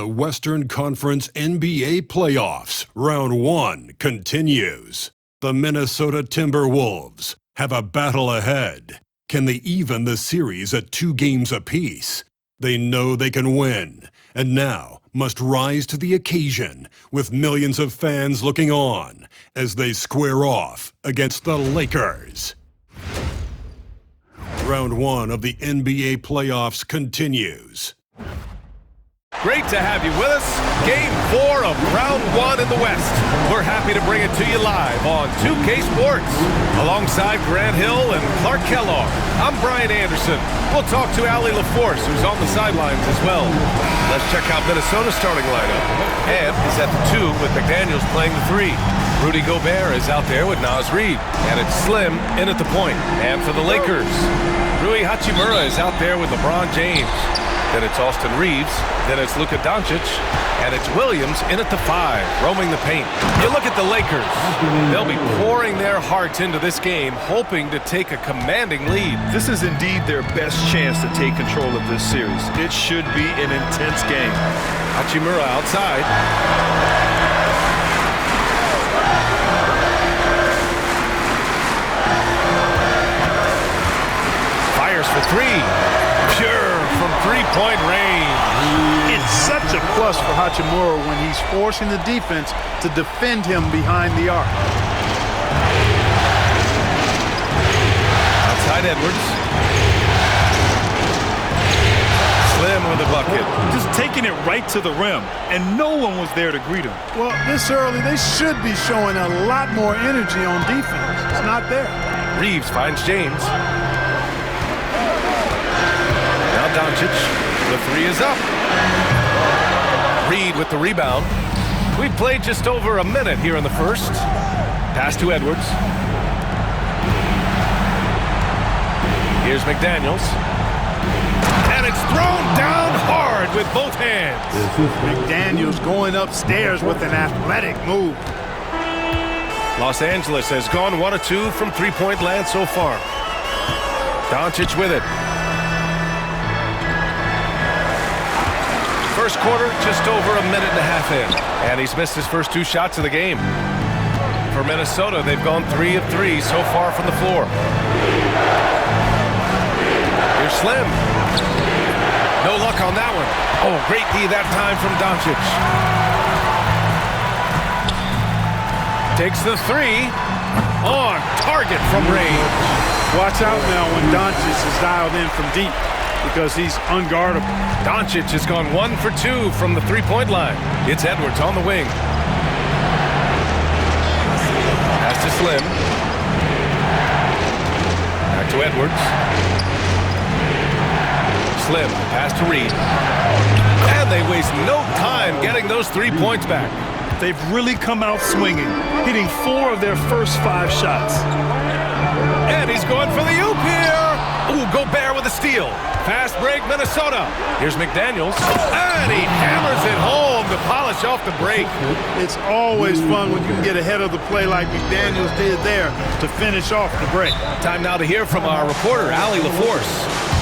The Western Conference NBA Playoffs, Round 1 continues. The Minnesota Timberwolves have a battle ahead. Can they even the series at 2 games apiece? They know they can win, and now must rise to the occasion with millions of fans looking on as they square off against the Lakers. Round 1 of the NBA playoffs continues. Great to have you with us. Game 4 of Round 1 in the West. We're happy to bring it to you live on 2K Sports. Alongside Grant Hill and Clark Kellogg, I'm Brian Anderson. We'll talk to Allie LaForce, who's on the sidelines as well. Let's check out Minnesota's starting lineup. Ham is at the 2 with McDaniels playing the 3. Rudy Gobert is out there with Naz Reid. And it's Slim in at the point. And for the Lakers, Rui Hachimura is out there with LeBron James. Then it's Austin Reeves, then it's Luka Doncic, and it's Williams in at the 5, roaming the paint. You look at the Lakers. They'll be pouring their hearts into this game, hoping to take a commanding lead. This is indeed their best chance to take control of this series. It should be an intense game. Hachimura outside. Fires for 3. Pure from three-point range. It's such a plus for Hachimura when he's forcing the defense to defend him behind the arc. Outside Edwards. Slim with a bucket. Just taking it right to the rim, and no one was there to greet him. Well, this early, they should be showing a lot more energy on defense. It's not there. Reeves finds James. Doncic, the 3 is up. Reed with the rebound. We've played just over a minute here in the first. Pass to Edwards. Here's McDaniels. And it's thrown down hard with both hands. McDaniels going upstairs with an athletic move. Los Angeles has gone 1 of 2 from three-point land so far. Doncic with it. First quarter, just over a minute and a half in. And he's missed his first 2 shots of the game. For Minnesota, they've gone 3 of 3 so far from the floor. Here's Slim. No luck on that one. Oh, great D that time from Doncic. Takes the 3. On target from range. Watch out now when Doncic is dialed in from deep, because he's unguardable. Doncic has gone 1 for 2 from the three-point line. It's Edwards on the wing. Pass to Slim. Back to Edwards. Slim, pass to Reed. And they waste no time getting those 3 points back. They've really come out swinging, hitting 4 of their first 5 shots. And he's going for the oop here. Ooh, Gobert with a steal. Fast break, Minnesota. Here's McDaniels. And he hammers it home to polish off the break. It's always fun when you can get ahead of the play like McDaniels did there to finish off the break. Time now to hear from our reporter, Allie LaForce.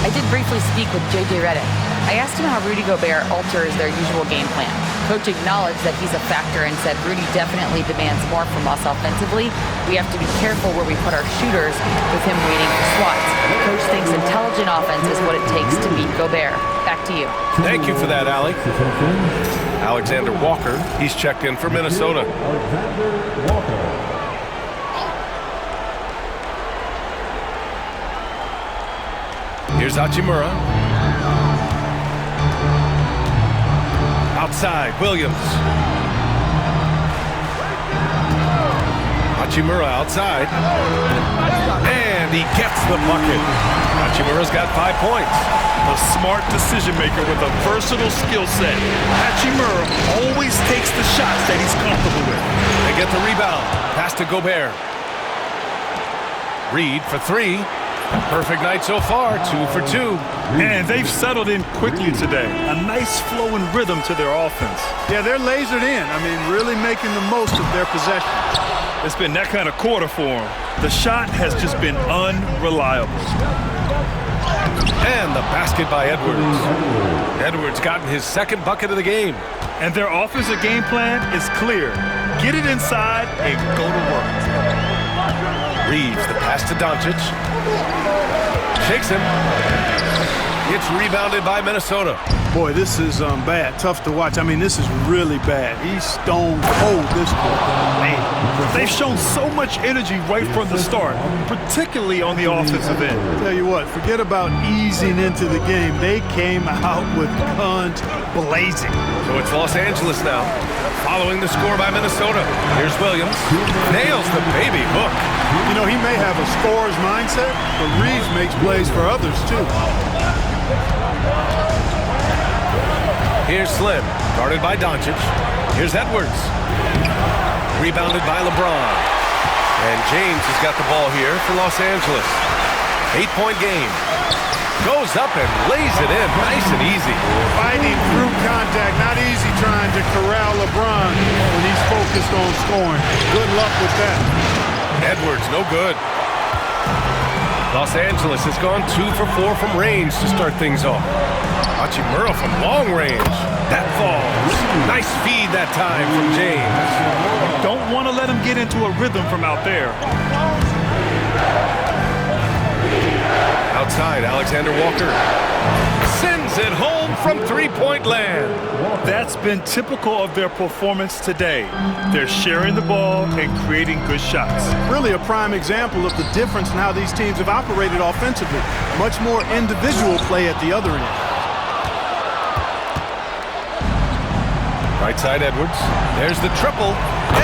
I did briefly speak with J.J. Redick. I asked him how Rudy Gobert alters their usual game plan. Coach acknowledged that he's a factor and said Rudy definitely demands more from us offensively. We have to be careful where we put our shooters with him waiting for swats. Coach thinks intelligent offense is what it takes to beat Gobert. Back to you. Thank you for that, Allie. Alexander Walker, he's checked in for Minnesota. Here's Hachimura. Outside, Williams. Hachimura outside. And he gets the bucket. Hachimura's got 5 points. A smart decision maker with a versatile skill set. Hachimura always takes the shots that he's comfortable with. They get the rebound. Pass to Gobert. Reed for 3. Perfect night so far, 2 for 2. And they've settled in quickly today. A nice flowing rhythm to their offense. Yeah, they're lasered in. I mean, really making the most of their possession. It's been that kind of quarter for them. The shot has just been unreliable. And the basket by Edwards. Edwards gotten his second bucket of the game. And their offensive game plan is clear. Get it inside and go to work. Reeves, the pass to Doncic. Shakes him. It's rebounded by Minnesota. Boy, this is bad. Tough to watch. I mean, this is really bad. He's stone cold this quarter. Man. They've shown so much energy right from the start, particularly on the offensive end. Tell you what, forget about easing into the game. They came out with guns blazing. So it's Los Angeles now, following the score by Minnesota. Here's Williams. Nails the baby hook. You know, he may have a scorer's mindset, but Reeves makes plays for others, too. Here's Slim, guarded by Doncic. Here's Edwards. Rebounded by LeBron. And James has got the ball here for Los Angeles. 8-point game. Goes up and lays it in nice and easy. Fighting through contact. Not easy trying to corral LeBron when he's focused on scoring. Good luck with that. Edwards, no good. Los Angeles has gone 2 for 4 from range to start things off. Hachimura from long range. That falls. Nice feed that time from James. Don't want to let him get into a rhythm from out there. Outside, Alexander Walker sends it home from three-point land. That's been typical of their performance today. They're sharing the ball and creating good shots. Really a prime example of the difference in how these teams have operated offensively. Much more individual play at the other end. Right side, Edwards. There's the triple.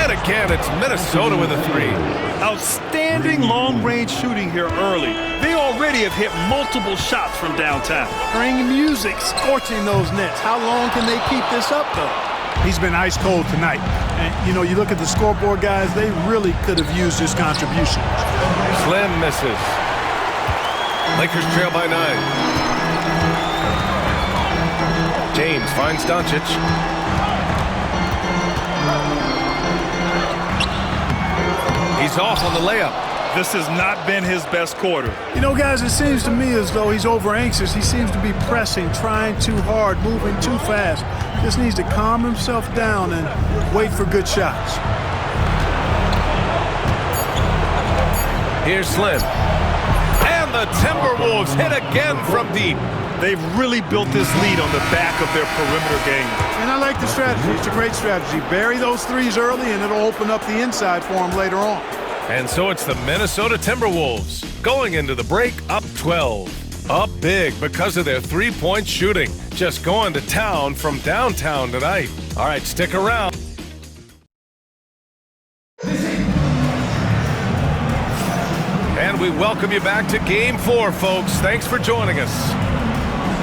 And again, it's Minnesota with a three. Outstanding long-range shooting here early. They already have hit multiple shots from downtown. Bring music, scorching those nets. How long can they keep this up, though? He's been ice cold tonight. And, you know, you look at the scoreboard, guys, they really could have used his contribution. Slim misses. Lakers trail by 9. James finds Doncic. He's off on the layup. This has not been his best quarter. You know, guys, it seems to me as though he's over-anxious. He seems to be pressing, trying too hard, moving too fast. Just needs to calm himself down and wait for good shots. Here's Slim. And the Timberwolves hit again from deep. They've really built this lead on the back of their perimeter game. And I like the strategy. It's a great strategy. Bury those threes early, and it'll open up the inside for them later on. And so it's the Minnesota Timberwolves going into the break up 12. Up big because of their three-point shooting. Just going to town from downtown tonight. All right, stick around. And we welcome you back to Game 4, folks. Thanks for joining us.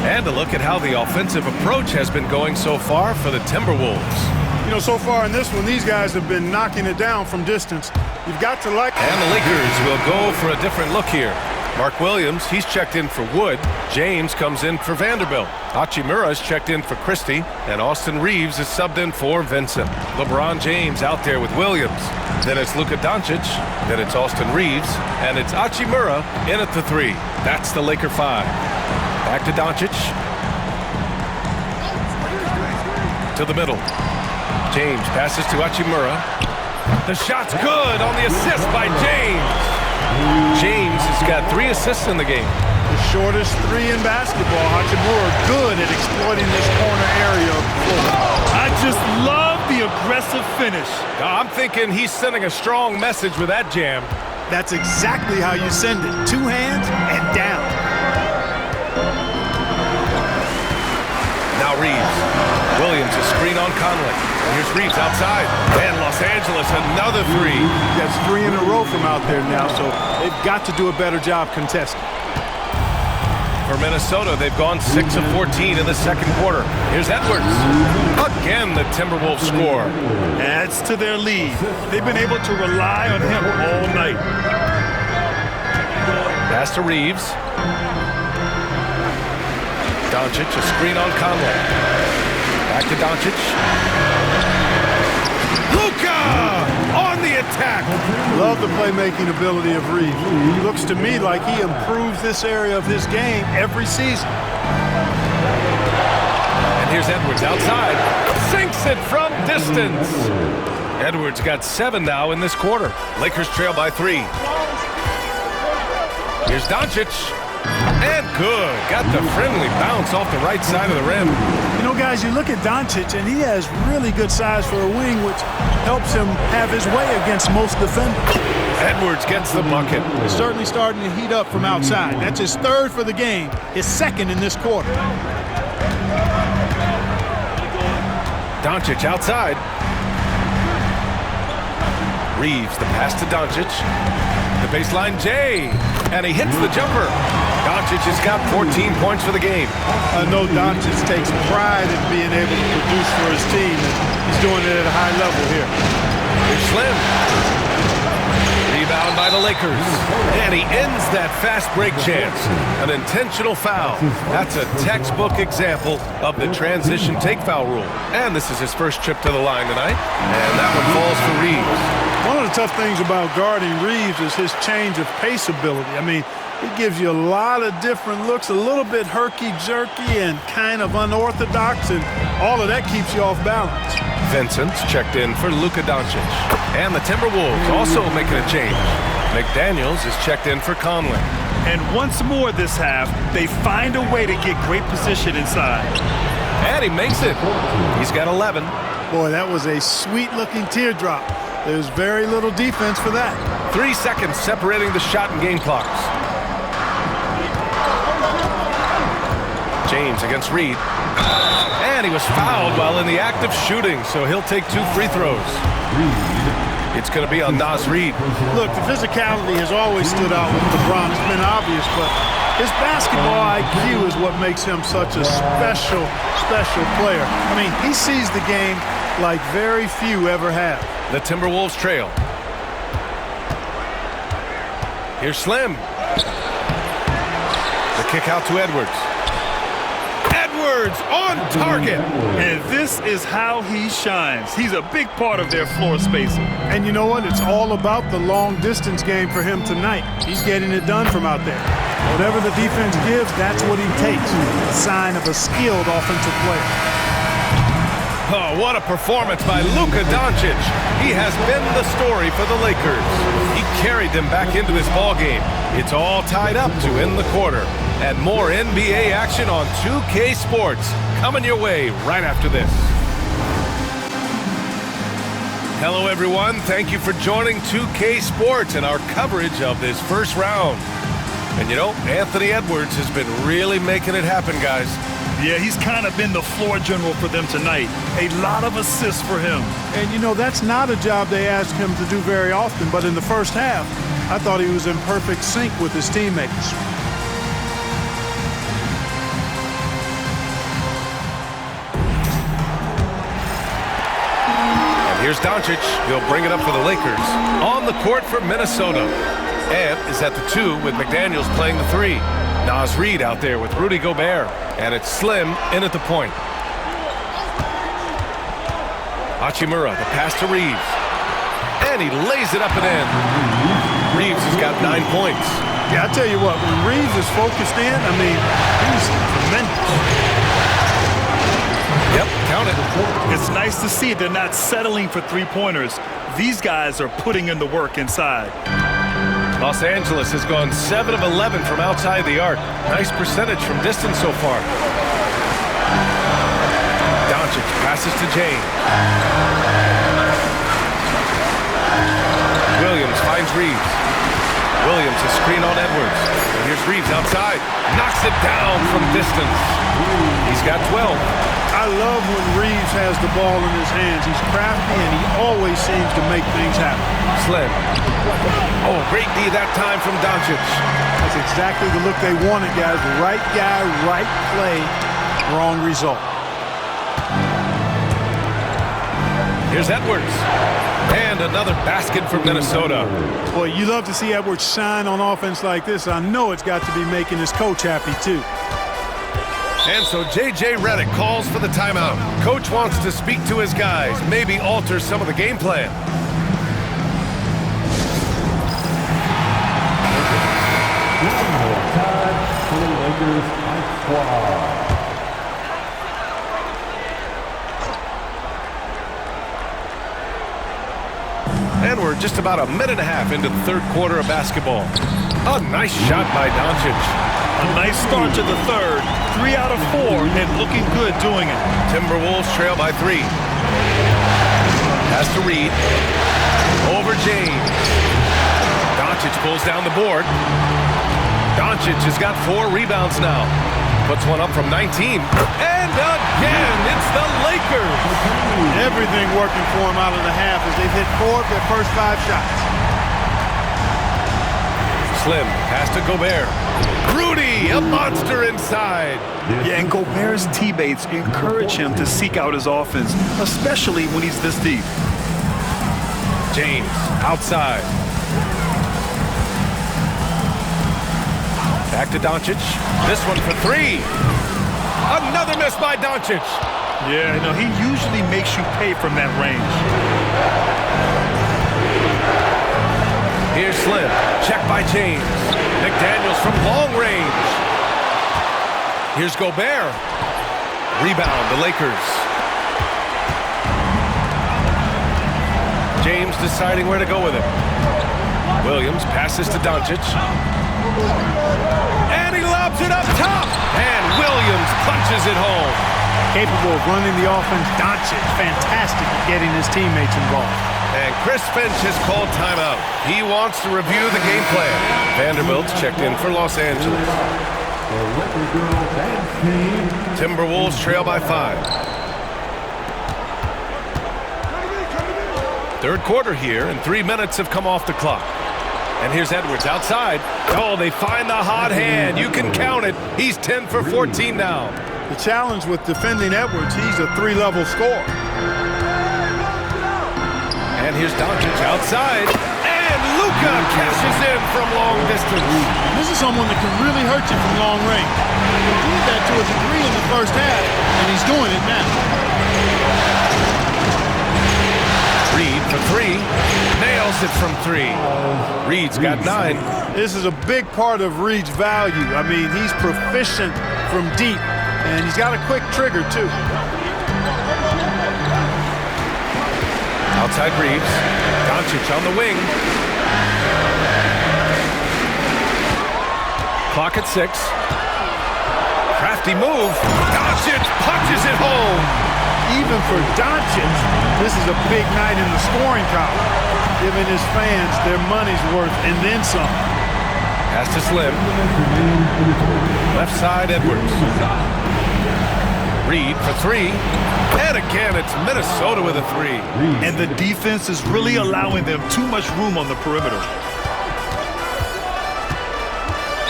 And a look at how the offensive approach has been going so far for the Timberwolves. You know, so far in this one, these guys have been knocking it down from distance. You've got to like... And the Lakers will go for a different look here. Mark Williams, he's checked in for Wood. James comes in for Vanderbilt. Hachimura is checked in for Christie. And Austin Reeves is subbed in for Vincent. LeBron James out there with Williams. Then it's Luka Doncic. Then it's Austin Reeves. And it's Hachimura in at the 3. That's the Laker 5. Back to Doncic. To the middle. James passes to Hachimura. The shot's good on the assist by James. James has got 3 assists in the game. The shortest 3 in basketball. Hachimura good at exploiting this corner area of the floor. I just love the aggressive finish. I'm thinking he's sending a strong message with that jam. That's exactly how you send it. 2 hands and down. Now Reeves. Williams, a screen on Conley. Here's Reeves outside. And Los Angeles, another 3. That's 3 in a row from out there now, so they've got to do a better job contesting. For Minnesota, they've gone 6 of 14 in the second quarter. Here's Edwards. Again, the Timberwolves score. Adds to their lead. They've been able to rely on him all night. Pass to Reeves. Doncic, a screen on Conley. Back to Doncic. Luka on the attack. love the playmaking ability of Reeves. It looks to me like he improves this area of his game every season. And here's Edwards outside. Sinks it from distance. Edwards got 7 now in this quarter. Lakers trail by 3. Here's Doncic. And good. Got the friendly bounce off the right side of the rim. You know, guys, you look at Doncic, and he has really good size for a wing, which helps him have his way against most defenders. Edwards gets the bucket. He's certainly starting to heat up from outside. That's his 3rd for the game, his 2nd in this quarter. Doncic outside. Reeves, the pass to Doncic. The baseline J, and he hits the jumper. Doncic has got 14 points for the game. I know Doncic takes pride in being able to produce for his team, and he's doing it at a high level here. Here's Slim. Rebound by the Lakers. And he ends that fast break chance. An intentional foul. That's a textbook example of the transition take foul rule. And this is his first trip to the line tonight. And that one falls for Reeves. One of the tough things about guarding Reeves is his change of pace ability. I mean, he gives you a lot of different looks, a little bit herky-jerky and kind of unorthodox, and all of that keeps you off balance. Vincent's checked in for Luka Doncic. And the Timberwolves also making a change. McDaniels is checked in for Conley. And once more this half, they find a way to get great position inside. And he makes it. He's got 11. Boy, that was a sweet-looking teardrop. There's very little defense for that. 3 seconds separating the shot and game clocks. James against Reed. And he was fouled while in the act of shooting, so he'll take 2 free throws. It's going to be on Naz Reid. Look, the physicality has always stood out with LeBron. It's been obvious, but his basketball IQ is what makes him such a special player. I mean, he sees the game like very few ever have. The Timberwolves trail. Here's Slim. The kick out to Edwards. Edwards on target. And this is how he shines. He's a big part of their floor spacing. And you know what? It's all about the long-distance game for him tonight. He's getting it done from out there. Whatever the defense gives, that's what he takes. A sign of a skilled offensive player. Oh, what a performance by Luka Doncic. He has been the story for the Lakers. He carried them back into this ballgame. It's all tied up to end the quarter. And more NBA action on 2K Sports coming your way right after this. Hello, everyone. Thank you for joining 2K Sports and our coverage of this first round. And you know, Anthony Edwards has been really making it happen, guys. Yeah, he's kind of been the floor general for them tonight. A lot of assists for him. And, you know, that's not a job they ask him to do very often. But in the first half, I thought he was in perfect sync with his teammates. And here's Doncic. He'll bring it up for the Lakers. On the court for Minnesota. And is at the 2 with McDaniels playing the 3. Naz Reid out there with Rudy Gobert. And it's Slim in at the point. Hachimura, the pass to Reeves. And he lays it up and in. Reeves has got 9 points. Yeah, I tell you what, when Reeves is focused in, I mean, he's tremendous. Yep, count it. It's nice to see they're not settling for three-pointers. These guys are putting in the work inside. Los Angeles has gone 7 of 11 from outside the arc. Nice percentage from distance so far. Doncic passes to James. Williams finds Reeves. Williams a screen on Edwards. And here's Reeves outside. Knocks it down from distance. He's got 12. I love when Reeves has the ball in his hands. He's crafty, and he always seems to make things happen. Slim. Oh, great D that time from Doncic. That's exactly the look they wanted, guys. Right guy, right play, wrong result. Here's Edwards. And another basket for Minnesota. Boy, you love to see Edwards shine on offense like this. I know it's got to be making his coach happy, too. And so J.J. Redick calls for the timeout. Coach wants to speak to his guys, maybe alter some of the game plan. And we're just about a minute and a half into the third quarter of basketball. A nice shot by Doncic. A nice start to the third. 3 out of 4 and looking good doing it. Timberwolves trail by 3. Pass to Reed. Over James. Doncic pulls down the board. Doncic has got 4 rebounds now. Puts one up from 19. And again, it's the Lakers. Everything working for him out of the half as they've hit 4 of their first 5 shots. Slim, pass to Gobert. Rudy, a monster inside. Yeah, and Gobert's teammates encourage him to seek out his offense, especially when he's this deep. James, outside. Back to Doncic. This one for 3. Another miss by Doncic. Yeah, no, he usually makes you pay from that range. Here's Slim. Check by James. McDaniels from long range. Here's Gobert. Rebound, the Lakers. James deciding where to go with it. Williams passes to Doncic. And he lobs it up top. And Williams punches it home. Capable of running the offense. Doncic, fantastic at getting his teammates involved. And Chris Finch has called timeout. He wants to review the game plan. Vanderbilt's checked in for Los Angeles. Timberwolves trail by 5. Third quarter here, and 3 minutes have come off the clock. And here's Edwards outside. Oh, they find the hot hand. You can count it. He's 10 for 14 now. The challenge with defending Edwards, he's a 3-level scorer. And here's Doncic outside. And Luka cashes in from long distance. This is someone that can really hurt you from long range. He did that to a degree in the first half, and he's doing it now. Reed for 3. Nails it from 3. Reed's got 9. This is a big part of Reed's value. I mean, he's proficient from deep, and he's got a quick trigger, too. Outside Reeves. Doncic on the wing. Clock at 6. Crafty move. Doncic punches it home. Even for Doncic, this is a big night in the scoring column, giving his fans their money's worth and then some. Pass to Slim. Left side, Edwards. Reed for 3. And again, it's Minnesota with a 3. And the defense is really allowing them too much room on the perimeter.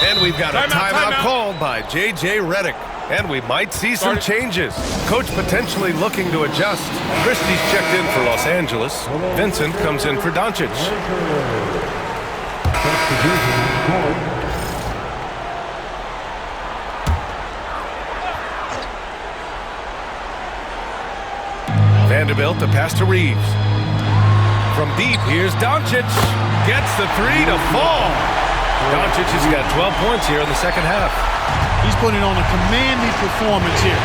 And we've got a timeout called by J.J. Redick. And we might see some changes. Coach potentially looking to adjust. Christie's checked in for Los Angeles. Vincent comes in for Doncic. Vanderbilt to pass to Reeves. From deep, here's Doncic. Gets the 3 to fall. Doncic has got 12 points here in the second half. He's putting on a commanding performance here.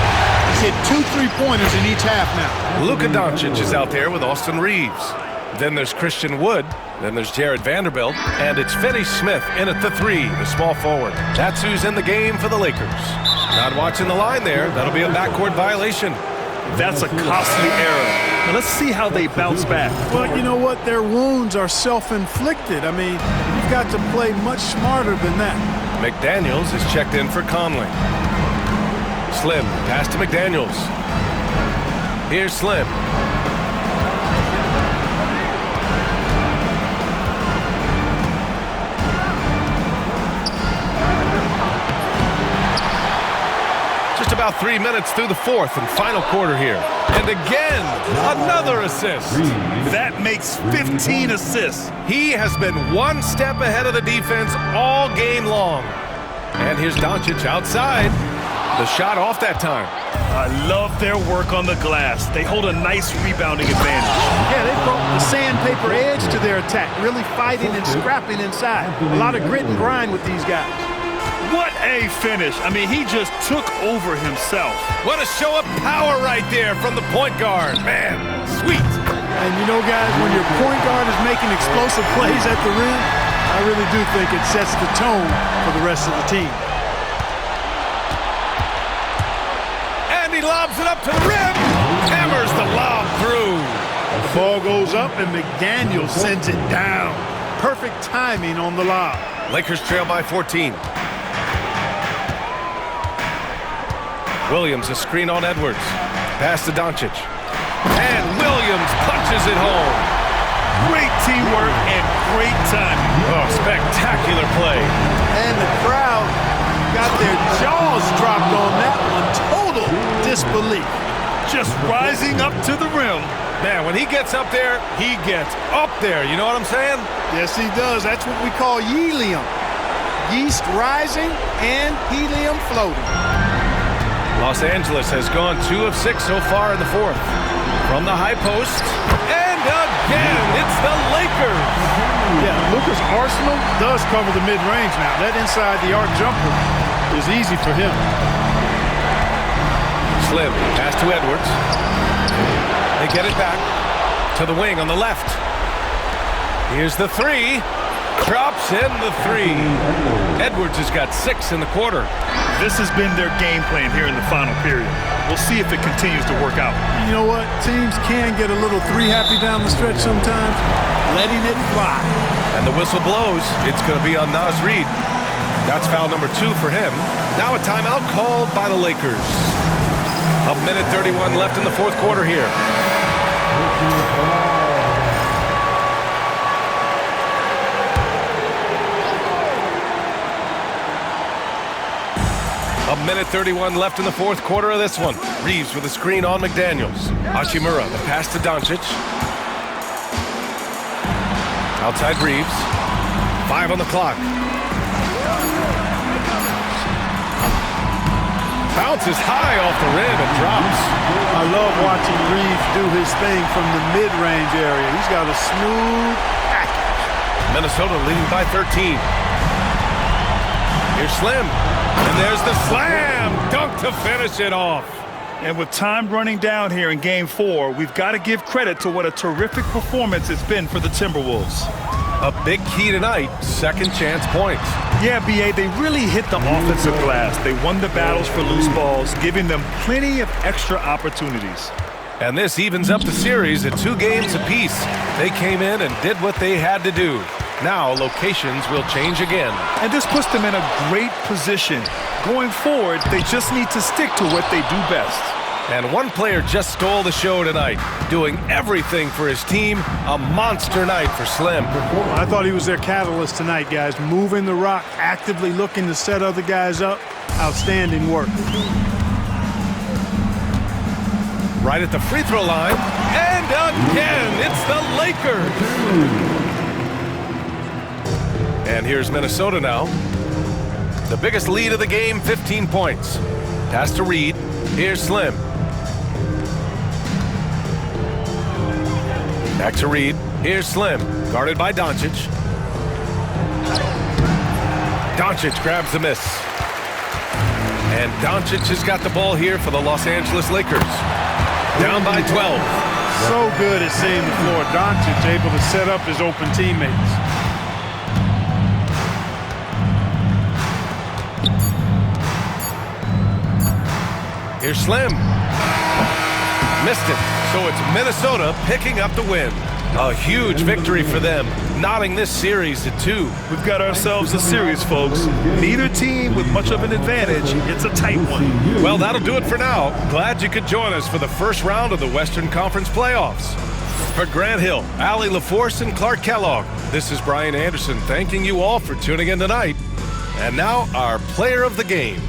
He's hit 2 3-pointers in each half now. Luka Doncic is out there with Austin Reeves. Then there's Christian Wood. Then there's Jared Vanderbilt. And it's Finney Smith in at the 3, the small forward. That's who's in the game for the Lakers. Not watching the line there. That'll be a backcourt violation. That's a costly error. Now let's see how they bounce back. Well, you know what? Their wounds are self-inflicted. I mean, you've got to play much smarter than that. McDaniels is checked in for Conley. Slim, pass to McDaniels. Here's Slim. Just about 3 minutes through the fourth and final quarter here. And again, another assist. That makes 15 assists. He has been one step ahead of the defense all game long. And here's Doncic outside. The shot off that time. I love their work on the glass. They hold a nice rebounding advantage. Yeah, they brought the sandpaper edge to their attack, really fighting and scrapping inside. A lot of grit and grind with these guys. What a finish. I mean, he just took over himself. What a show of power right there from the point guard. Man, sweet. And you know, guys, when your point guard is making explosive plays at the rim, I really do think it sets the tone for the rest of the team. And he lobs it up to the rim. Hammers the lob through. The ball goes up, and McDaniel sends it down. Perfect timing on the lob. Lakers trail by 14. Williams, a screen on Edwards. Pass to Doncic. And Williams punches it home. Great teamwork and great timing. Oh, spectacular play. And the crowd got their jaws dropped on that one. Total disbelief. Just rising up to the rim. Man, when he gets up there, he gets up there. You know what I'm saying? Yes, he does. That's what we call helium. Yeast rising and helium floating. Los Angeles has gone 2 of 6 so far in the fourth. From the high post, and again, it's the Lakers. Yeah, Lucas Arsenal does cover the mid-range now. That inside-the-arc jumper is easy for him. Slim, pass to Edwards. They get it back to the wing on the left. Here's the three. Drops in the three. Edwards has got 6 in the quarter. This has been their game plan here in the final period. We'll see if it continues to work out. You know what? Teams can get a little three-happy down the stretch sometimes, letting it fly. And the whistle blows. It's going to be on Naz Reid. That's foul number 2 for him. Now a timeout called by the Lakers. 1:31 left in the fourth quarter here. A 1:31 left in the fourth quarter of this one. Reeves with a screen on McDaniels. Hachimura, the pass to Doncic. Outside Reeves. 5 on the clock. Bounces high off the rim and drops. I love watching Reeves do his thing from the mid-range area. He's got a smooth package. Minnesota leading by 13. Here's Slim. And there's the slam dunk to finish it off. And with time running down here in Game 4, we've got to give credit to what a terrific performance it's been for the Timberwolves. A big key tonight, second chance points. Yeah, B.A., they really hit the offensive glass. They won the battles for loose balls, giving them plenty of extra opportunities. And this evens up the series at 2 games apiece. They came in and did what they had to do. Now locations will change again. And this puts them in a great position. Going forward, they just need to stick to what they do best. And one player just stole the show tonight, doing everything for his team. A monster night for Slim. I thought he was their catalyst tonight, guys. Moving the rock, actively looking to set other guys up. Outstanding work. Right at the free throw line. And again, it's the Lakers. And here's Minnesota now. The biggest lead of the game, 15 points. Pass to Reed. Here's Slim. Back to Reed. Here's Slim. Guarded by Doncic. Doncic grabs the miss. And Doncic has got the ball here for the Los Angeles Lakers. Down by 12. So good at seeing the floor. Doncic able to set up his open teammates. Here's Slim. Missed it. So it's Minnesota picking up the win. A huge victory for them, knotting this series at 2. We've got ourselves a series, folks. Neither team with much of an advantage. It's a tight one. Well, that'll do it for now. Glad you could join us for the first round of the Western Conference playoffs. For Grant Hill, Allie LaForce, and Clark Kellogg, this is Brian Anderson thanking you all for tuning in tonight. And now our player of the game.